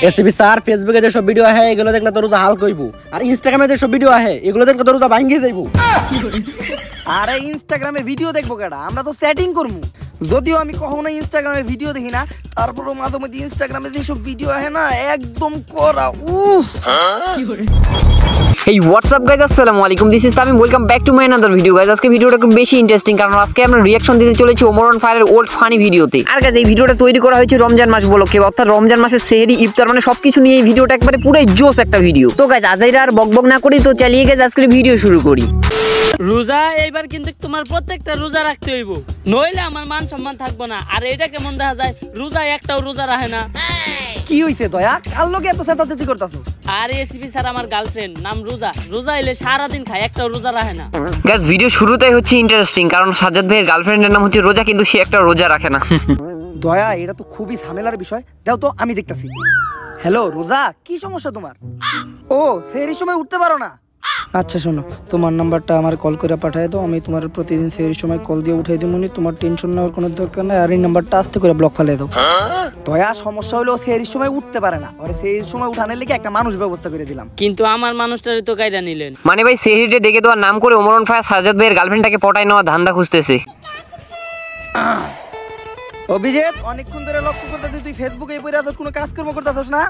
ACB sir ফেসবুকে যেসব video আহে এগুলো দেখলে তোর রোজা হাল কইবো, আর ইনস্টাগ্রামে যেসব ভিডিও আহে এগুলো দেখলে তোর রোজা ভাঙ্গিয়ে যাইবো। আরে ইনস্টাগ্রামে ভিডিও দেখবো কেডা, আমরা তো সেটিং করবো। যদিও আমি কখনো ইনস্টাগ্রামে ভিডিও দেখি না, তারপরও মাঝে মধ্যে ইনস্টাগ্রামে যেসব ভিডিও আহে না একদম করা উফ। এই হোয়াটসঅ্যাপ গাইজ, আসসালামু আলাইকুম, this is Tamim, welcome back to my another video guys. আজকে ভিডিওটা একটু বেশি ইন্টারেস্টিং, কারণ আজকে আমরা রিঅ্যাকশন দিতে চলেছি ওমর অন ফায়ারের ওল্ড ফানি ভিডিওতে। আর গাইজ এই ভিডিওটা তৈরি করা হয়েছে রমজান মাস উপলক্ষে, অর্থাৎ রমজান মাসের সেহরি, ইফতার মানে সবকিছু নিয়ে এই ভিডিওটা একবারে পুরো জোস একটা ভিডিও। তো গাইজ আজাইরা আর বকবক না করি, তো চালিয়ে গাইজ আজকের ভিডিও শুরু করি। রোজা এইবার কিন্তু তোমার প্রত্যেকটা রোজা রাখতে হইব, নইলে আমার মান সম্মান থাকবো না। আর এটা কেমন দেখা যায়, রোজা একটাও রোজা রাখে না। কি হইছে দয়া, কার লগে এত চেঁচাচেঁচি করতাছো? আর এসিপি স্যার আমার গার্লফ্রেন্ড, নাম রোজা। রোজা এলে সারাদিন খায়, একটাও রোজা রাখে না। গাইজ ভিডিও শুরুতেই হচ্ছে ইন্টারেস্টিং, কারণ সাজ্জাদ ভাইয়ের গার্লফ্রেন্ডের নাম হচ্ছে রোজা, কিন্তু সে একটা রোজা রাখে না। দয়া এটা তো খুবই ঝামেলার বিষয়, দাও তো আমি দেখতাছি। হ্যালো রোজা, কি সমস্যা তোমার? ও সেহরির সময় উঠতে পারো না? আচ্ছা শোনো, তোমার নাম্বারটা আমার কল করে পাঠায় দাও, আমি তোমার প্রতিদিন সেহরির সময় কল দিয়ে উঠাই দিব। তোমার টেনশন নেওয়ার কোনো দরকার নাই, আর এই নাম্বারটা আস্তে করে ব্লক ফেলে দাও। দয়া সমস্যা হলো সেহরির সময় উঠতে পারে না, আর সেহরির সময় উঠানোর লেগে একটা মানুষ ব্যবস্থা করে দিলাম। কিন্তু আমার মানুষটারে তো কাইরা নিলেন। মানে ভাই সেহরিতে ডেকে দেওয়ার নাম করে ওমর অন ফায়ার সাজ্জাদ ভাইয়ের গার্লফ্রেন্ডটাকে পটায় নেওয়া ধান্দা খুঁজতেছে। অভিজিৎ, অনেকক্ষণ ধরে লক্ষ্য করতেছিস তুই ফেসবুকে এই পরে কোনো কাজকর্ম করতেছস না?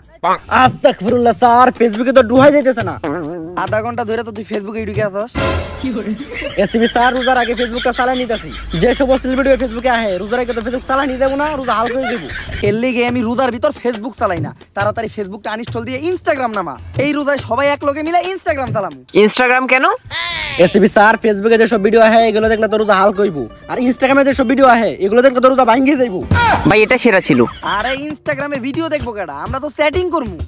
আস্তাগফিরুল্লাহ স্যার, ফেসবুকে তো ডুহাই যাইতেছে না। আধা ঘন্টা ধরে তো তুই ফেসবুকে ঢুকে আসস। এসিবি স্যার রোজার আগে ফেসবুকটা চালাই নিতেছি, যে সমস্ত ভিডিও ফেসবুকে আহে রোজার আগে তো ফেসবুক চালাই নিয়ে যাবো না, রোজা হাল করে দেবো। এর লিগে আমি রোজার ভিতর ফেসবুক চালাই না, তাড়াতাড়ি ফেসবুকটা আনইনস্টল দিয়ে ইনস্টাগ্রাম নামা। এই রোজায় সবাই এক লগে মিলে ইনস্টাগ্রাম চালামু। ইনস্টাগ্রাম কেন? এসিবি স্যার ফেসবুকে যেসব ভিডিও আহে এগুলো দেখলে তোর রোজা হাল কইবো, আর ইনস্টাগ্রামে যেসব ভিডিও আহে এগুলো দেখলে তোর রোজা ভাঙ্গিয়ে যাইবো। ভাই এটা সেরা ছিল। আরে ইনস্টাগ্রামে ভিডিও দেখবো কেডা, আমরা তো সেটিং করবো।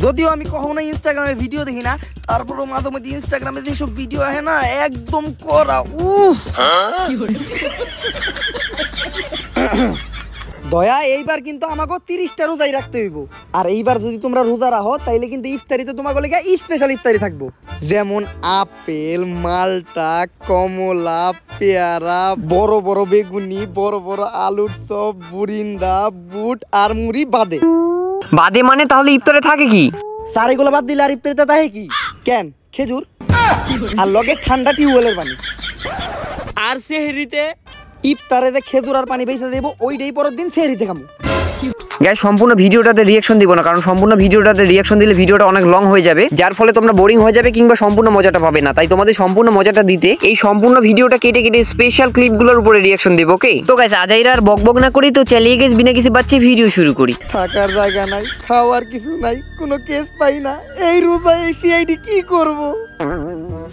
যদিও আমি কখনো ইনস্টাগ্রামে ভিডিও দেখি না, তারপরও মাঝে মধ্যে ইনস্টাগ্রামে যেসব ভিডিও আহে না একদম করা উফ। দয়া এইবার কিন্তু আমাকে 30টা রোজাই রাখতে হইব, আর এইবার যদি তোমরা রোজা রাখো তাইলে কিন্তু ইফতারিতে তোমাকে লেগে স্পেশাল ইফতারি থাকবো, যেমন আপেল, মালটা, কমলা, পেয়ারা, বড় বড় বেগুনি, বড় বড় আলুর চপ, বুরিন্দা, বুট আর মুড়ি বাদে। বাদে মানে তাহলে ইফতারে থাকে কি? স্যার এগুলো বাদ দিলে আর ইফতারিতে তাহে কি? কেন, খেজুর আর লগে ঠান্ডা টিউবওয়েলের পানি। আর সেহরিতে ইফতারে যে খেজুর আর পানি বেঁচে দেবো, ওইটাই পরের দিন সেহরিতে খাবো। গাইস সম্পূর্ণ ভিডিওটাতে রিঅ্যাকশন দিব না, কারণ সম্পূর্ণ ভিডিওটাতে রিঅ্যাকশন দিলে ভিডিওটা অনেক লং হয়ে যাবে, যার ফলে তোমরা বোরিং হয়ে যাবে কিংবা সম্পূর্ণ মজাটা পাবে না। তাই তোমাদের সম্পূর্ণ মজাটা দিতে এই সম্পূর্ণ ভিডিওটা কেটে কেটে স্পেশাল ক্লিপগুলোর উপরে রিঅ্যাকশন দেব। ওকে তো গাইস আজাইরা আর বকবক না করি, তো চালিয়ে গেছ বিনা কিছু বাচ্চা ভিডিও শুরু করি। থাকার জায়গা নাই, খাওয়ার কিছু নাই, কোনো কেস পাই না, এই রোজা এই সিআইডি কি করব?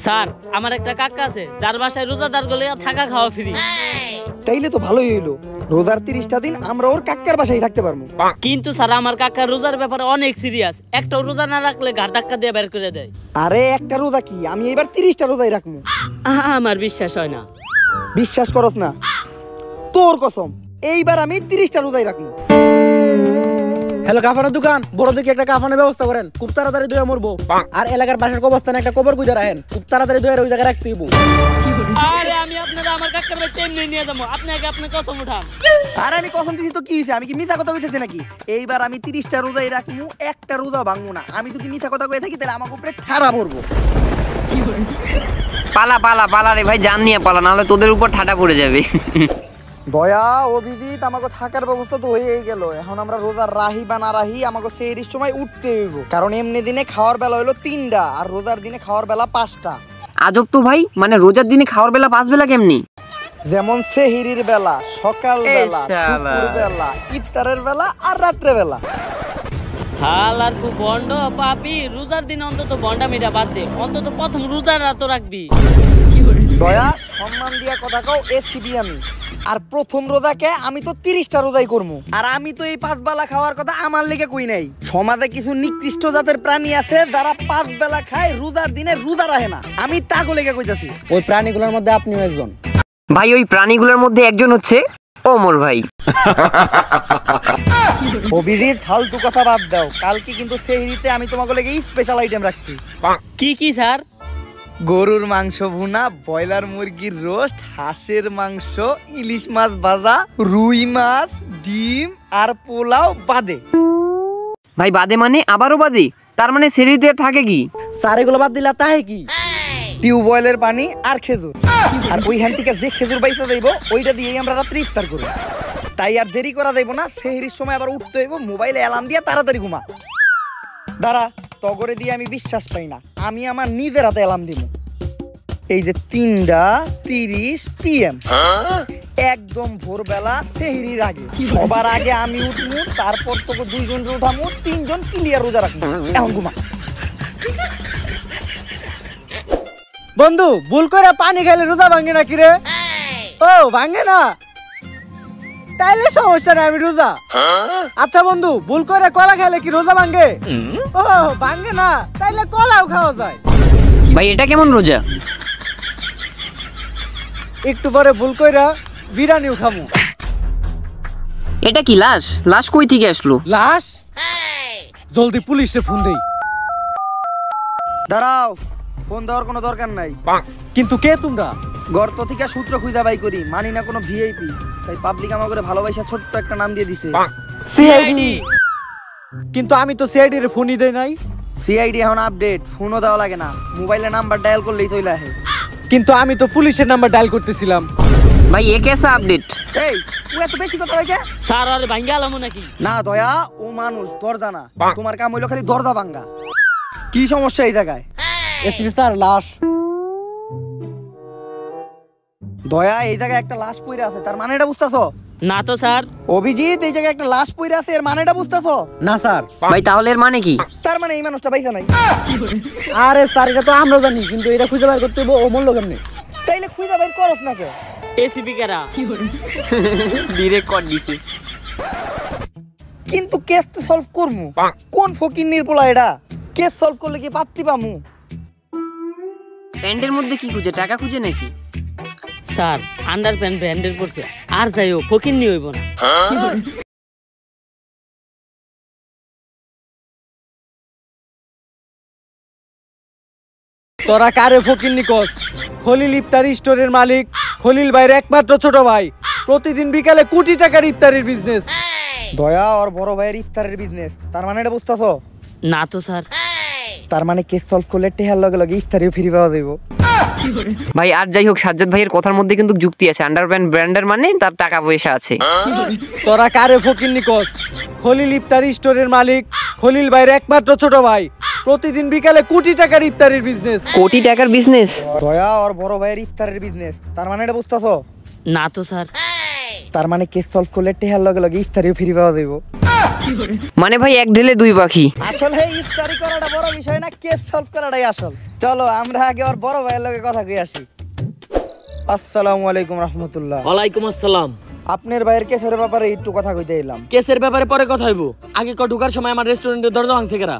স্যার আমার একটা কাকা আছে, যার বাসায় রোজাদার গলে থাকা খাওয়া ফ্রি। তাইলে তো ভালোই হইলো, রোজার 30টা দিন আমরা ওর কাকার বাসায় থাকতে পারবো। কিন্তু স্যার আমার কাকা রোজার ব্যাপারে অনেক সিরিয়াস, একটাও রোজা না রাখলে ঘাড় ধাক্কা দিয়ে বের করে দেয়। আরে একটা রোজা কি, আমি এবার 30টা রোজাই রাখবো। আমার বিশ্বাস হয় না। বিশ্বাস করস না? তোর কসম, এইবার আমি 30টা রোজাই রাখবো। হ্যালো কাফানের দোকান, বড় দেখে একটা কাফানের ব্যবস্থা করেন, খুব তাড়াতাড়ি দইয়া মরবো। আর এলাকার পাশের কবরস্থানে একটা কবর গুজা রাখেন, খুব তাড়াতাড়ি দইয়ার ওই জায়গায় রাখতে হইব। আরে আমি আপনারা আমার কাকার বাড়িতে এমনি নিয়ে যাবো, আপনি আগে আপনার কসম উঠান। আরে আমি কসম দিছি তো কি হইছে, আমি কি মিথ্যা কথা কইতেছি নাকি? এইবার আমি 30টা রোজাই রাখবো, একটা রোজা ভাঙবো না। আমি যদি মিথ্যা কথা কয়ে থাকি তাহলে আমার উপরে ঠাড়া পড়বো। পালা পালা পালা রে ভাই, জান নিয়ে পালা, নাহলে তোদের উপর ঠাটা পড়ে যাবে। দয়া অভিজিৎ, আমাকে থাকার ব্যবস্থা তো হয়েই গেল, এখন আমরা রোজার রাহি বা না রাহি আমাকে সেহরির সময় উঠতে হইব, কারণ এমনি দিনে খাওয়ার বেলা হলো 3টা আর রোজার দিনে খাওয়ার বেলা 5টা। আজব তো ভাই, মানে রোজার দিনে খাওয়ার বেলা 5 বেলা কেমনি? যেমন সেহরির বেলা, সকাল বেলা, দুপুর বেলা, ইফতারের বেলা আর রাত্রে বেলা। হাল আর খুব বন্ড পাপি, রোজার দিনে অন্তত বন্ডা মিটা বাদ দে, অন্তত প্রথম রোজার রাত রাখবি। দয়া সম্মান দিয়া কথা কও, এসিবি আমি। আর প্রথম রোজাকে আমি তো 30টা রোজাই করবো, আর আমি তো এই 5 বেলা খাওয়ার কথা আমার লেগে কই নাই। সমাজে কিছু নিকৃষ্ট জাতের প্রাণী আছে যারা 5 বেলা খায়, রোজার দিনে রোজা রাখে না, আমি তাগো লেগে কইতাছি। ওই প্রাণীগুলোর মধ্যে আপনিও একজন। ভাই ওই প্রাণীগুলোর মধ্যে একজন হচ্ছে ওমর ভাই। অভিজিৎ ফালতু কথা বাদ দাও, কালকে কিন্তু সেহরিতে আমি তোমাকে লেগে স্পেশাল আইটেম রাখছি। কি কি স্যার? গরুর মাংস ভুনা, ব্রয়লার মুরগির রোস্ট, হাঁসের মাংস, ইলিশ মাছ ভাজা, রুই মাছ, ডিম আর পোলাও বাদে। ভাই বাদে মানে আবারও বাদে, তার মানে সেহরিতে থাকে কি? স্যার এগুলো বাদ দিলা তাহে কি? টিউবওয়েলের পানি আর খেজুর, আর ওইখান থেকে যে খেজুর বাইসা যাইব ওইটা দিয়েই আমরা রাত্রি ইফতার করব। তাই আর দেরি করা যাইব না, সেহরির সময় আবার উঠতে হইব, মোবাইলে অ্যালার্ম দিয়ে তাড়াতাড়ি ঘুমা। দাঁড়া, তগরে দিয়ে আমি বিশ্বাস পাই না, আমি আমার নিজের হাতে অ্যালার্ম দিব। এই যে 3:30 PM, একদম ভোরবেলা সেহরির আগে, সবার আগে আমি উঠবো, তারপর তোকে 2 জনকে উঠামু, 3 জন ক্লিয়ার রোজা রাখবো। এখন ঘুমা। বন্ধু ভুল করে পানি খাইলে রোজা ভাঙে নাকি রে? ও ভাঙে না, তাইলে সমস্যা নেই, আমি রোজা। আচ্ছা বন্ধু, ভুল করে কলা খাইলে কি রোজা ভাঙে? ও ভাঙে না, তাইলে কলাও খাওয়া যায়। ভাই এটা কেমন রোজা? একটু পরে ভুল কইরা বিরিয়ানিও খামু। এটা কি লাশ? লাশ কই থেকে আসলো? লাশ? জলদি পুলিশে ফোন দেই। দাঁড়াও, ফোন দেওয়ার কোনো দরকার নাই। কিন্তু কে তোমরা? গর্ত থেকে সূত্র খুঁজা বাই করি, মানি না কোনো ভিআইপি, তাই পাবলিক আমার করে ভালোবাসা ছোট্ট একটা নাম দিয়ে দিছে, সিআইডি। কিন্তু আমি তো সিআইডি এর ফোনই দেই নাই। সিআইডি এখন আপডেট, ফোনও দেওয়া লাগে না, মোবাইলে নাম্বার ডায়াল করলেই চলে আসে। কিন্তু আমি তো পুলিশের নাম্বার ডায়াল করতেছিলাম। ভাই এ কেসা আপডেট? এই ও এত বেশি কথা লাগে স্যার আরে ভাঙ্গা আলামু নাকি? না দয়া, ও মানুষ, দরজা না। তোমার কাম হইলো খালি দরজা ভাঙ্গা। কি সমস্যা এই জায়গায়? এসপি স্যার লাশ। দয়া, এই জায়গায় একটা লাশ পইরা আছে, তার মানে এটা বুঝতেছো? না তো স্যার। অভিজিৎ, এই জায়গায় একটা লাশ পইরা আছে, এর মানেটা বুঝতেছো? না স্যার। ভাই তাহলে এর মানে কি? তার মানে এই মানুষটা বাইসা নাই। আরে স্যার এটা তো আমরা জানি, কিন্তু এটা খুঁজে বের করতে হবে ও মূল্য কেমনে। তাইলে খুঁজা বের করস না কে? এসিপি কারা? ডিরেক্ট কর দিছে। কিন্তু কেস তো সলভ করমু, কোন ফকির নির্পলা এটা? কেস সলভ করলে কি পাত্তি পামু? প্যান্টের মধ্যে কি খুঁজে? টাকা খুঁজে নাকি? স্যার আন্ডার প্যান্ট ব্র্যান্ডের পড়ছে, আর যাইও ফকির নি হইব না। তোরা কারে ফকির নিকস? খলিল ইফতারি স্টোরের মালিক, খলিল ভাইয়ের একমাত্র ছোট ভাই। প্রতিদিন বিকালে কোটি টাকার ইফতারির বিজনেস। দয়া ওর বড় ভাইয়ের ইফতারের বিজনেস, তার মানে এটা বুঝতেছো? না তো স্যার। তার মানে কেস সলভ করলে টেহার লগে লগে ইফতারিও ফ্রি পাওয়া যাইব। ভাই আর যাই হোক, সাজ্জাদ ভাইয়ের কথার মধ্যে কিন্তু যুক্তি আছে। আন্ডারপ্যান্ট ব্র্যান্ডের মানে তার টাকা পয়সা আছে। তোরা কারে ফকির নিকস? খলিল ইফতারি স্টোরের মালিক, খলিল ভাইয়ের একমাত্র ছোট ভাই। প্রতিদিন বিকালে কোটি টাকার ইফতারির বিজনেস। কোটি টাকার বিজনেস? দয়া ওর বড় ভাইয়ের ইফতারের বিজনেস, তার মানে এটা বুঝতেছো? না তো স্যার। তার মানে কেস সলভ করলে টেহার লগে লগে ইফতারিও ফ্রি পাওয়া যাইব। মানে ভাই এক ঢেলে দুই পাখি। আসলে ইফতারি করাটা বড় বিষয় না, কেস সলভ করাটাই আসল। চলো আমরা আগে ওর বড় ভাইয়ের লগে কথা কই আসি। আসসালামু আলাইকুম রাহমাতুল্লাহ। ওয়ালাইকুম আসসালাম। আপনার ভাইয়ের কেসের ব্যাপারে একটু কথা কইতে এলাম। কেসের ব্যাপারে পরে কথা হইব, আগে ঢোকার সময় আমার রেস্টুরেন্টের দরজা ভাঙছে কারা?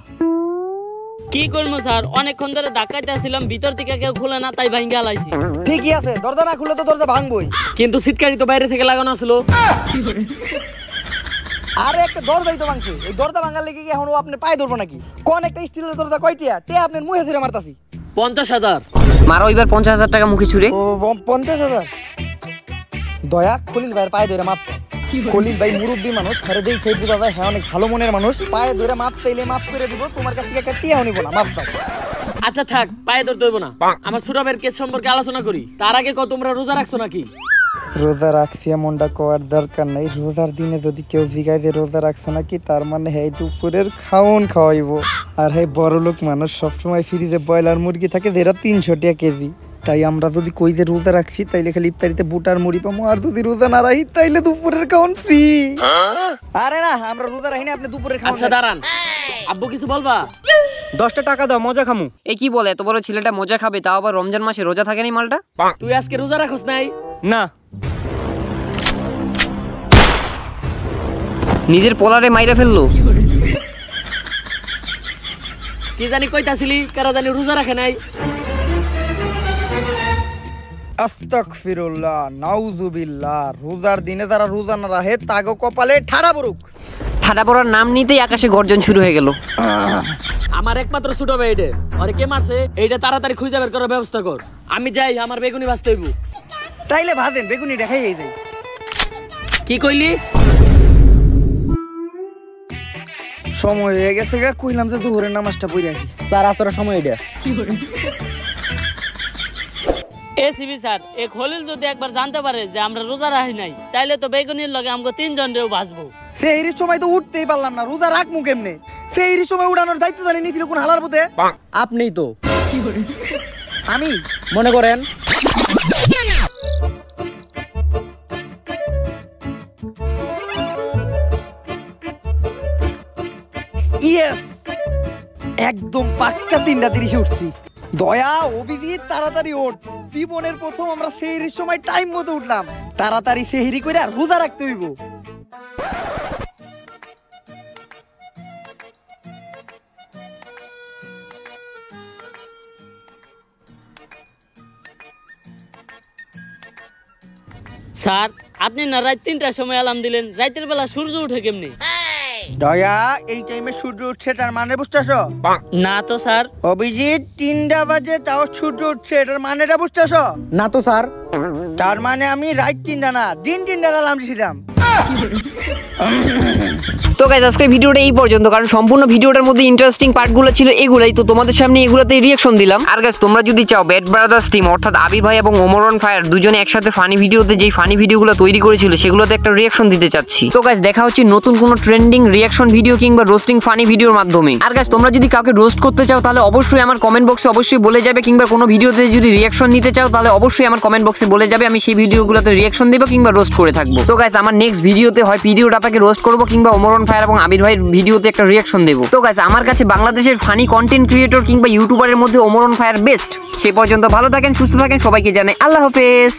কি করবো স্যার, অনেকক্ষণ ধরে ধাক্কাইতে আসছিলাম, ভিতর থেকে কেউ খুলে না, তাই ভাঙ্গা আলাইছি। ঠিকই আছে, দরজা না খুলে তো দরজা ভাঙবই। কিন্তু সিটকারি তো বাইরে থেকে লাগানো ছিল। আরে একটা দরজাই তো ভাঙছে, এই দরজা ভাঙার লেগে কি এখন ও আপনি পায়ে ধরবো নাকি? কোন একটা স্টিলের দরজা কয়টিয়া টে আপনার মুখে ছুঁড়ে মারতাছি। 50,000। মারো এবার 50,000 টাকা মুখে ছুড়ে। ও 50,000? দয়া খলিল ভাইয়ের পায়ে ধরে মাপ। খলিল ভাই মুরব্বী মানুষ, হেরে দেই খেয়ে বুঝা যায় হ্যাঁ অনেক ভালো মনের মানুষ। পায়ে ধরে মাপ চাইলে মাপ করে দিব, তোমার কাছ থেকে একটা টিয়াও নিব না, মাপ দাও। আচ্ছা থাক, পায়ে ধরতে হইব না। আমার ছোট ভাইয়ের কেস সম্পর্কে আলোচনা করি, তার আগে তোমরা রোজা রাখছো নাকি? রোজা রাখছি এমনটা কোয়ার দরকার নাই। রোজার দিনে যদি কেউ জিগায় যে রোজা রাখছো নাকি, তার মানে হ্যাঁ দুপুরের খাওন খাওয়াইবো। আর হ্যাঁ বড় লোক মানুষ, সবসময় ফ্রিজে ব্রয়লার মুরগি থাকে যেটা 300 টাকা কেজি। তাই আমরা যদি কই যে রোজা রাখছি, তাইলে খালি ইফতারিতে বুটার মুড়ি পাবো। আর যদি রোজা না রাখি, তাইলে দুপুরের খাওন ফ্রি। আরে না, আমরা রোজা রাখি না, আপনি দুপুরের খাওন। আচ্ছা দাঁড়ান, আব্বু কিছু বলবা? 10টা টাকা দাও, মজা খামু। এ কি বলে, এত বড় ছেলেটা মজা খাবে, তাও আবার রমজান মাসে? রোজা থাকে নি মালটা? তুই আজকে রোজা রাখোস নাই? না। নিজের পোলারে মাইরা ফেললো। কি জানি কইতাছিলি, কারা জানি রোজা রাখে নাই। আস্তাগফিরুল্লাহ, নাউজুবিল্লাহ। রোজার দিনে যারা রোজা না রাখে তাগো কপালে ঠাড়া পড়ুক। ঠাডা পড়ার নাম নিতেই আকাশে গর্জন শুরু হয়ে গেল। আমার একমাত্র ছোট ভাই এটা, আরে কে মারছে এইটা তাড়াতাড়ি খুঁজে বের করার ব্যবস্থা কর। আমি যাই, আমার বেগুনি ভাজতে হইব। তাইলে ভাজেন, বেগুনি দেখাই এই যাই। কি কইলি? সময় হয়ে গেছে গা, কইলাম যে দুপুরের নামাজটা পড়ে আসি। স্যার আসরের সময় এটা। এসিবি স্যার, এ খলিল যদি একবার জানতে পারে যে আমরা রোজা রাখি নাই, তাইলে তো বেগুনির লগে আমগো 3 জনেও বাঁচবো। সেহরির সময় তো উঠতেই পারলাম না, রোজা রাখমু কেমনে? সেহরির সময় উড়ানোর দায়িত্ব জানি নিছিল কোন হালার পথে? আপনিই তো আমি মনে করেন। ইয়েস, একদম পাক্কা 3:30 উঠছি। দয়া, অভিজিৎ তাড়াতাড়ি ওঠ, জীবনের প্রথম আমরা সেহরির সময় টাইম মতো উঠলাম। তাড়াতাড়ি সেহরি করে আর রোজা রাখতে হইব। স্যার, আপনি না রাত 3টার সময় অ্যালার্ম দিলেন, রাতের বেলা সূর্য উঠে কেমনে? দয়া, এই টাইমে সূর্য উঠছে তার মানে বুঝতেছ? না তো স্যার। অভিজিৎ, 3টা বাজে তাও সূর্য উঠছে, এটার মানেটা বুঝতেছ? না তো স্যার। তার মানে আমি রাত 3টা না, দিন 3টার অ্যালার্ম দিছিলাম। তো গাইজ আজকে ভিডিওটা এই পর্যন্ত, কারণ সম্পূর্ণ ভিডিওটার মধ্যে ইন্টারেস্টিং পার্টগুলো ছিল এগুলাই, তো তোমাদের সামনে এগুলোতে রিয়াকশন দিলাম। আর গাইজ তোমরা যদি চাও ব্যাড ব্রাদার্স টিম অর্থাৎ আবির ভাই এবং ওমর অন ফায়ার দুজনে একসাথে ফানি ভিডিওতে যেই ফানি ভিডিওগুলো তৈরি করেছিল সেগুলোতে একটা রিয়াকশন দিতে চাচ্ছি। তো গাইজ দেখা হচ্ছে নতুন কোনো ট্রেন্ডিং রিয়াকশন ভিডিও কিংবা রোস্টিং ফানি ভিডিওর মাধ্যমে। আর গাইজ তোমরা যদি কাউকে রোস্ট করতে চাও তাহলে অবশ্যই আমার কমেন্ট বক্সে অবশ্যই বলে যাবে, কিংবা কোনো ভিডিওতে যদি রিয়াকশন নিতে চাও তাহলে অবশ্যই আমার কমেন্ট বক্সে বলে যাবে, আমি সেই ভিডিওগুলোতে রিয়াকশন দেবো কিংবা রোস্ট করে থাকবো। তো গাইজ আমার নেক্সট ভিডিওতে হয় ভিডিওটা আপনাকে রোস্ট করবো কিংবা ওমর অন ফায়ার এবং আবির ভাইয়ের ভিডিওতে একটা রিয়াকশন দেবো। তো গাইস আমার কাছে বাংলাদেশের ফানি কন্টেন্ট ক্রিয়েটর কিংবা ইউটিউবারের মধ্যে ওমর অন ফায়ার বেস্ট। সে পর্যন্ত ভালো থাকেন, সুস্থ থাকেন, সবাইকে জানাই আল্লাহ হাফেজ।